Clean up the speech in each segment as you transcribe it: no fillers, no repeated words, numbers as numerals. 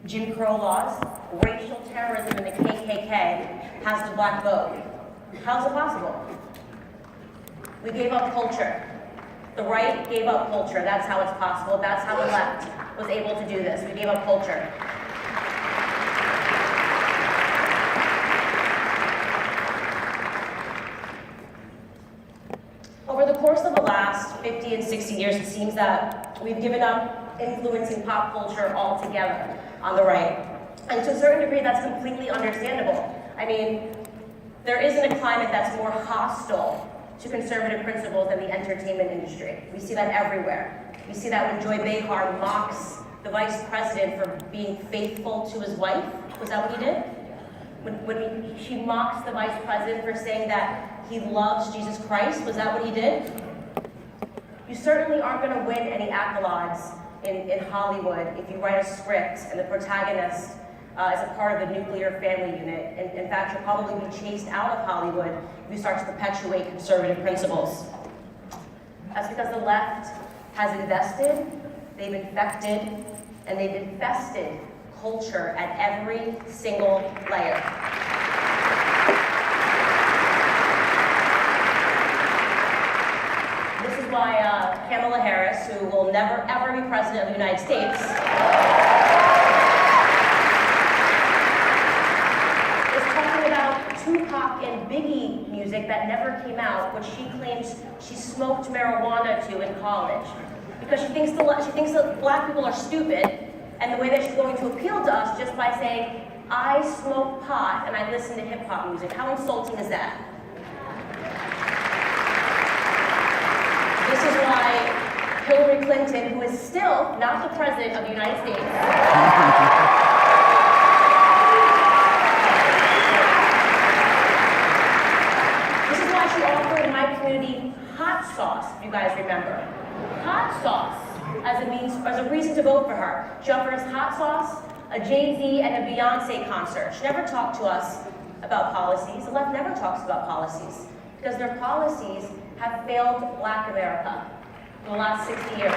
Jim Crow laws, racial terrorism, and the KKK has the black vote. How is it possible? We gave up culture. The right gave up culture. That's how it's possible. That's how the left was able to do this. We gave up culture. Over the course of the last 50 and 60 years, it seems that we've given up influencing pop culture altogether on the right. And to a certain degree, that's completely understandable. I mean, there isn't a climate that's more hostile to conservative principles than the entertainment industry. We see that everywhere. We see that when Joy Behar mocks the vice president for being faithful to his wife. Was that what he did? When she mocks the vice president for saying that he loves Jesus Christ, was that what he did? You certainly aren't going to win any accolades in Hollywood if you write a script and the protagonist is a part of the nuclear family unit. And in fact, you'll probably be chased out of Hollywood if you start to perpetuate conservative principles. That's because the left has invested, they've infected, and they've infested culture at every single layer. This is why Kamala Harris, who will never ever be president of the United States, is talking about Tupac and Biggie music that never came out, which she claims she smoked marijuana to in college. Because she thinks that black people are stupid, and the way that she's going to appeal to us just by saying, I smoke pot and I listen to hip hop music. How insulting is that? This is why Hillary Clinton, who is still not the president of the United States, this is why she offered in my community hot sauce, if you guys remember. Hot sauce as a reason to vote for her. She offers hot sauce, a Jay-Z, and a Beyonce concert. She never talked to us about policies. The left never talks about policies because their policies have failed Black America in the last 60 years.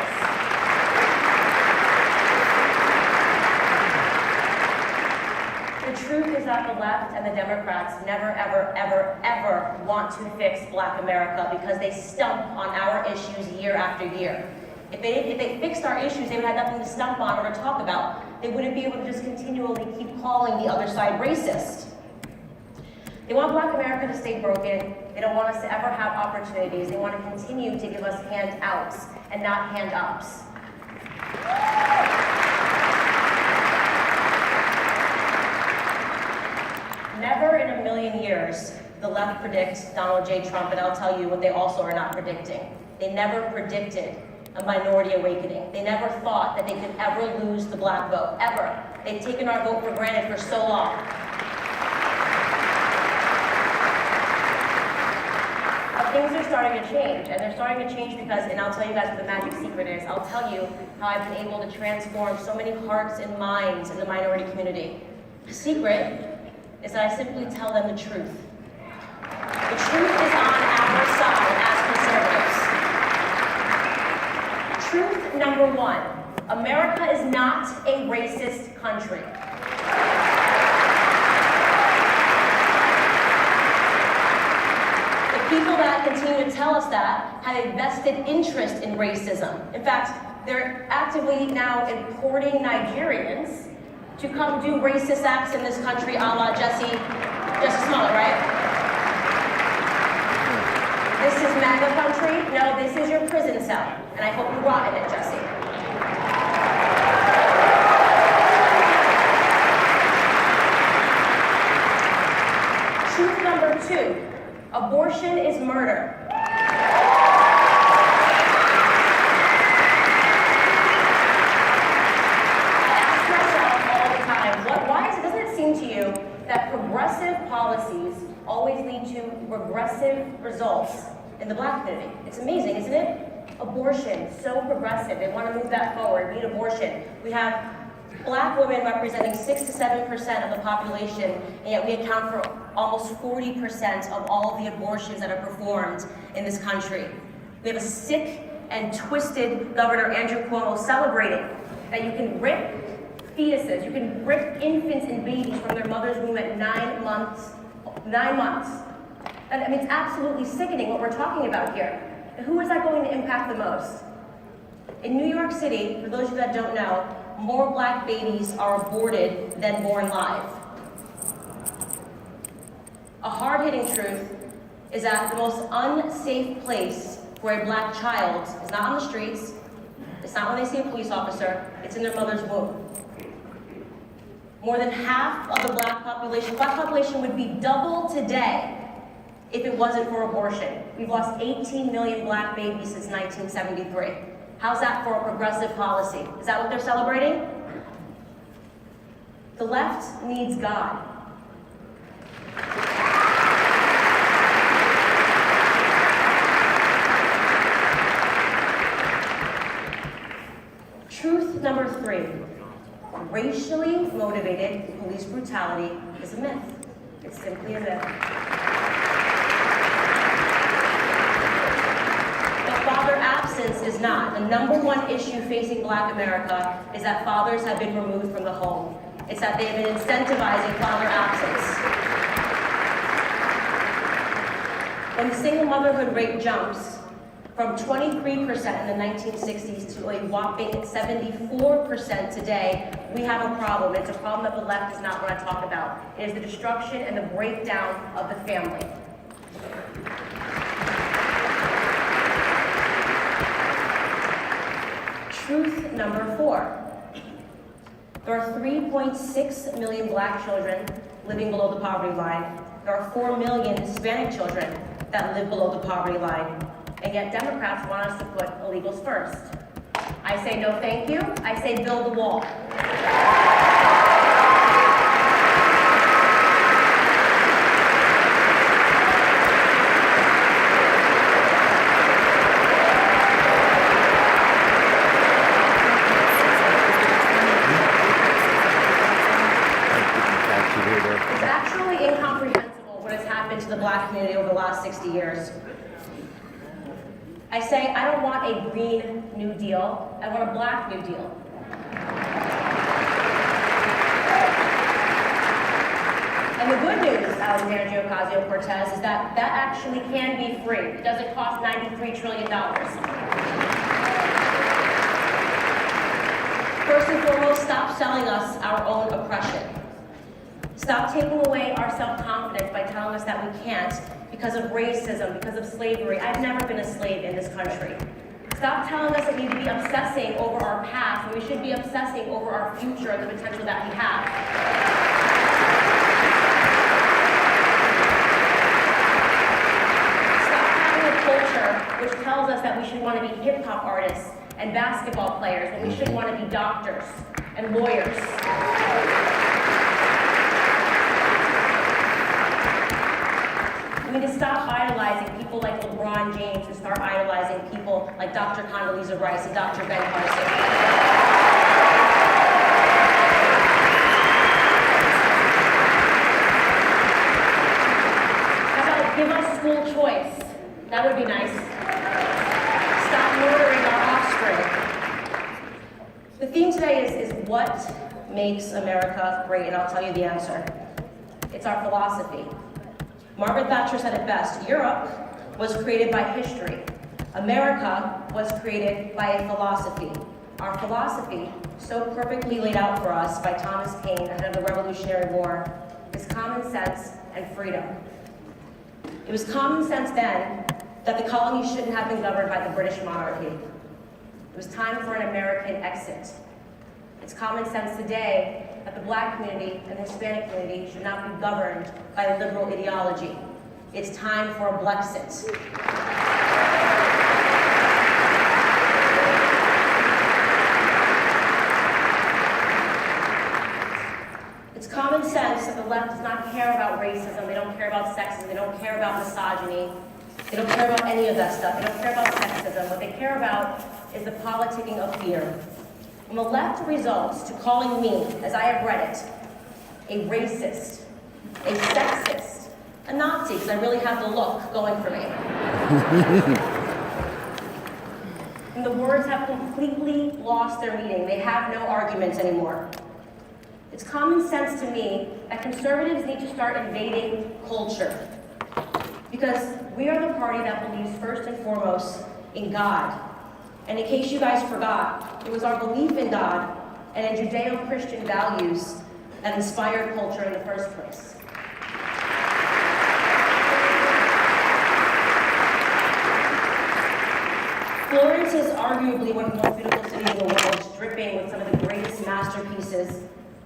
The truth is that the left and the Democrats never, ever, ever, ever want to fix Black America because they stump on our issues year after year. If they fixed our issues, they would have nothing to stump on or to talk about. They wouldn't be able to just continually keep calling the other side racist. They want Black America to stay broken. They don't want us to ever have opportunities. They want to continue to give us handouts and not hand-ups. Never in a million years the left predicts Donald J. Trump, and I'll tell you what they also are not predicting. They never predicted a minority awakening. They never thought that they could ever lose the black vote, ever. They've taken our vote for granted for so long. But things are starting to change, and they're starting to change because, and I'll tell you guys what the magic secret is, I'll tell you how I've been able to transform so many hearts and minds in the minority community. The secret is that I simply tell them the truth. The truth is on our side as conservatives. Truth number one, America is not a racist country. The people that continue to tell us that have a vested interest in racism. In fact, they're actively now importing Nigerians to come do racist acts in this country a la Jesse Smollett, right? This is MAGA country? No, this is your prison cell. And I hope you rot in it, Jesse. Truth number two, abortion is murder. To you that progressive policies always lead to regressive results in the black community. It's amazing, isn't it? Abortion, so progressive. They want to move that forward. We need abortion. We have black women representing 6 to 7% of the population, and yet we account for almost 40% of all of the abortions that are performed in this country. We have a sick and twisted Governor Andrew Cuomo celebrating that you can rip fetuses. You can rip infants and babies from their mother's womb at 9 months. 9 months. And I mean, it's absolutely sickening what we're talking about here. And who is that going to impact the most? In New York City, for those of you that don't know, more black babies are aborted than born live. A hard-hitting truth is that the most unsafe place for a black child is not on the streets, it's not when they see a police officer, it's in their mother's womb. More than half of the black population would be double today if it wasn't for abortion. We've lost 18 million black babies since 1973. How's that for a progressive policy? Is that what they're celebrating? The left needs God. Truth number 3. Racially motivated police brutality is a myth. It's simply a myth. Father absence is not. The number one issue facing black America is that fathers have been removed from the home. It's that they've been incentivizing father absence. When the single motherhood rate jumps from 23% in the 1960s to a whopping 74% today, we have a problem. It's a problem that the left does not want to talk about. It is the destruction and the breakdown of the family. Truth number 4. There are 3.6 million black children living below the poverty line. There are 4 million Hispanic children that live below the poverty line. And yet Democrats want us to put illegals first. I say no thank you. I say build the wall. It's actually incomprehensible what has happened to the black community over the last 60 years. I say I don't want a green New Deal, I want a black New Deal. And the good news, Alexandria Ocasio-Cortez, is that that actually can be free. It doesn't cost $93 trillion. First and foremost, stop selling us our own oppression. Stop taking away our self-confidence by telling us that we can't because of racism, because of slavery. I've never been a slave in this country. Stop telling us that we need to be obsessing over our past when we should be obsessing over our future and the potential that we have. Stop having a culture which tells us that we should want to be hip-hop artists and basketball players when we should want to be doctors and lawyers. We need to stop idolizing people like LeBron James and start idolizing people like Dr. Condoleezza Rice and Dr. Ben Carson. How about give us school choice? That would be nice. Stop murdering our offspring. The theme today is what makes America great, and I'll tell you the answer. It's our philosophy. Margaret Thatcher said it best. Europe was created by history. America was created by a philosophy. Our philosophy, so perfectly laid out for us by Thomas Paine ahead of the Revolutionary War, is common sense and freedom. It was common sense then that the colonies shouldn't have been governed by the British monarchy. It was time for an American exit. It's common sense today that the black community and the Hispanic community should not be governed by liberal ideology. It's time for a Blexit. It's common sense that the left does not care about racism, they don't care about sexism, they don't care about misogyny, they don't care about any of that stuff, they don't care about sexism. What they care about is the politicking of fear. And the left results to calling me, as I have read it, a racist, a sexist, a Nazi, because I really have the look going for me. And the words have completely lost their meaning. They have no arguments anymore. It's common sense to me that conservatives need to start invading culture. Because we are the party that believes first and foremost in God. And in case you guys forgot, it was our belief in God and in Judeo-Christian values that inspired culture in the first place. Florence is arguably one of the most beautiful cities in the world, dripping with some of the greatest masterpieces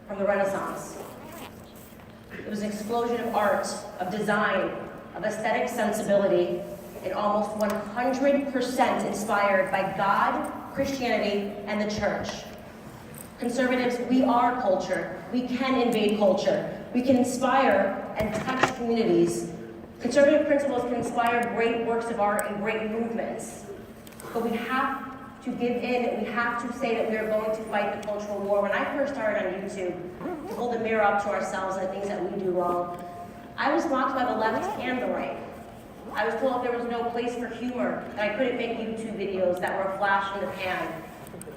from the Renaissance. It was an explosion of art, of design, of aesthetic sensibility, and almost 100% inspired by God, Christianity, and the church. Conservatives, we are culture. We can invade culture. We can inspire and touch communities. Conservative principles can inspire great works of art and great movements. But we have to give in, and we have to say that we are going to fight the cultural war. When I first started on YouTube, to hold a mirror up to ourselves and the things that we do wrong, I was mocked by the left and the right. I was told there was no place for humor, that I couldn't make YouTube videos that were a flash in the pan,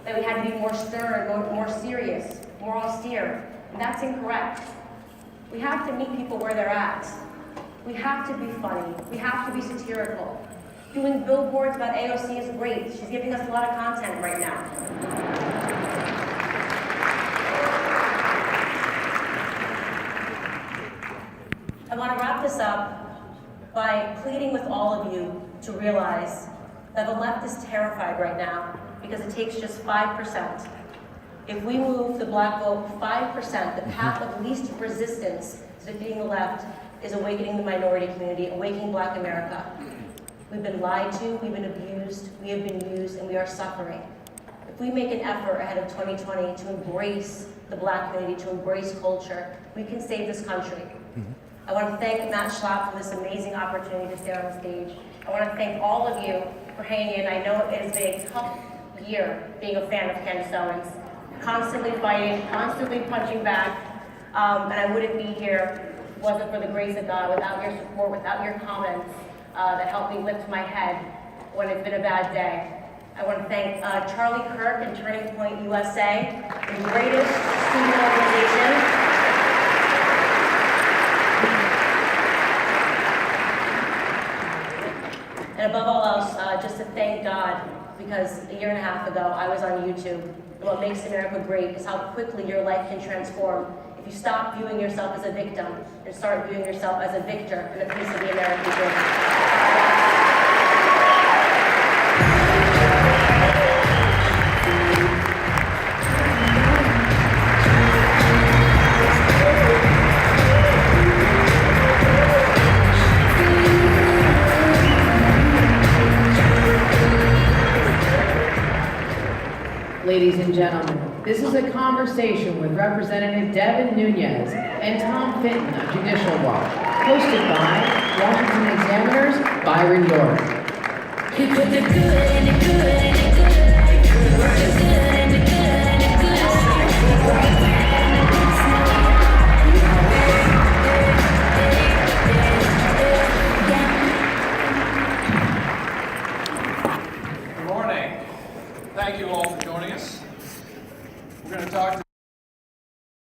that we had to be more stern, more serious, more austere, and that's incorrect. We have to meet people where they're at. We have to be funny. We have to be satirical. Doing billboards about AOC is great. She's giving us a lot of content right now. I want to wrap this up by pleading with all of you to realize that the left is terrified right now because it takes just 5%. If we move the black vote 5%, the path of least resistance to defeating the left is awakening the minority community, awakening Black America. We've been lied to, we've been abused, we have been used, and we are suffering. If we make an effort ahead of 2020 to embrace the Black community, to embrace culture, we can save this country. I want to thank Matt Schlapp for this amazing opportunity to stay on the stage. I want to thank all of you for hanging in. I know it has been a tough year being a fan of Candace Owens, constantly fighting, constantly punching back, and I wouldn't be here if it wasn't for the grace of God, without your support, without your comments that helped me lift my head when it's been a bad day. I want to thank Charlie Kirk and Turning Point USA, the greatest student organization. And above all else, just to thank God, because a year and a half ago, I was on YouTube. And what makes America great is how quickly your life can transform if you stop viewing yourself as a victim and start viewing yourself as a victor and a piece of the American dream. Ladies and gentlemen, this is a conversation with Representative Devin Nunes and Tom Fitton of Judicial Watch, hosted by Washington Examiner's Byron York.